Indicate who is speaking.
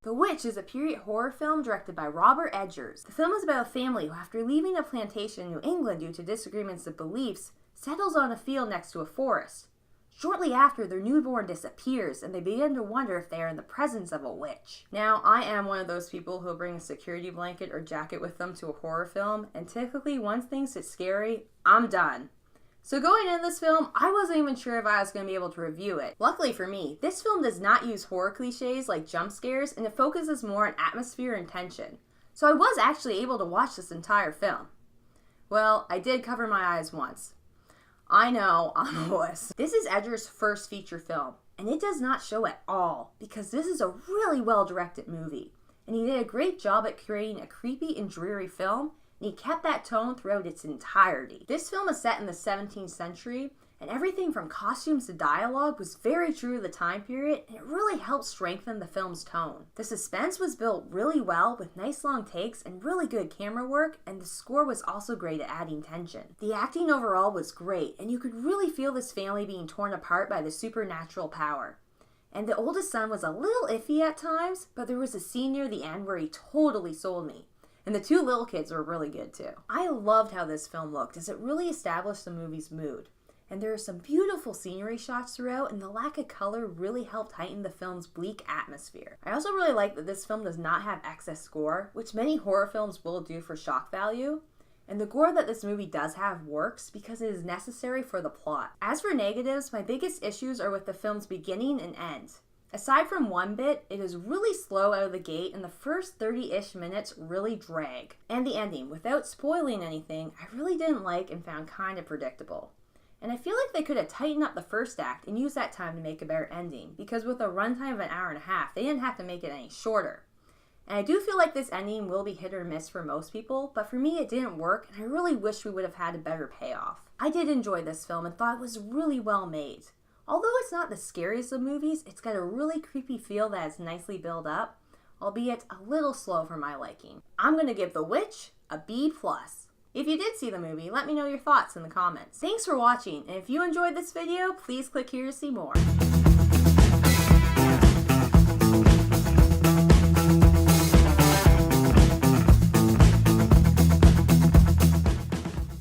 Speaker 1: The Witch is a period horror film directed by Robert Edgers. The film is about a family who, after leaving a plantation in New England due to disagreements of beliefs, settles on a field next to a forest. Shortly after, their newborn disappears, and they begin to wonder if they are in the presence of a witch. Now, I am one of those people who bring a security blanket or jacket with them to a horror film, and typically once things get scary, I'm done. So going into this film, I wasn't even sure if I was going to be able to review it. Luckily for me, this film does not use horror cliches like jump scares, and it focuses more on atmosphere and tension. So I was actually able to watch this entire film. Well, I did cover my eyes once. I know, I'm a wuss. This is Edgers' first feature film, and it does not show at all, because this is a really well-directed movie, and he did a great job at creating a creepy and dreary film, and he kept that tone throughout its entirety. This film is set in the 17th century, and everything from costumes to dialogue was very true to the time period, and it really helped strengthen the film's tone. The suspense was built really well with nice long takes and really good camera work, and the score was also great at adding tension. The acting overall was great, and you could really feel this family being torn apart by the supernatural power. And the oldest son was a little iffy at times, but there was a scene near the end where he totally sold me. And the two little kids were really good too. I loved how this film looked, as it really established the movie's mood. And there are some beautiful scenery shots throughout, and the lack of color really helped heighten the film's bleak atmosphere. I also really like that this film does not have excess gore, which many horror films will do for shock value. And the gore that this movie does have works because it is necessary for the plot. As for negatives, my biggest issues are with the film's beginning and end. Aside from one bit, it is really slow out of the gate, and the first 30-ish minutes really drag. And the ending, without spoiling anything, I really didn't like and found kind of predictable. And I feel like they could have tightened up the first act and used that time to make a better ending, because with a runtime of an hour and a half, they didn't have to make it any shorter. And I do feel like this ending will be hit or miss for most people, but for me it didn't work, and I really wish we would have had a better payoff. I did enjoy this film and thought it was really well made. Although it's not the scariest of movies, it's got a really creepy feel that is nicely built up, albeit a little slow for my liking. I'm going to give The Witch a B+. If you did see the movie, let me know your thoughts in the comments. Thanks for watching, and if you enjoyed this video, please click here to see more.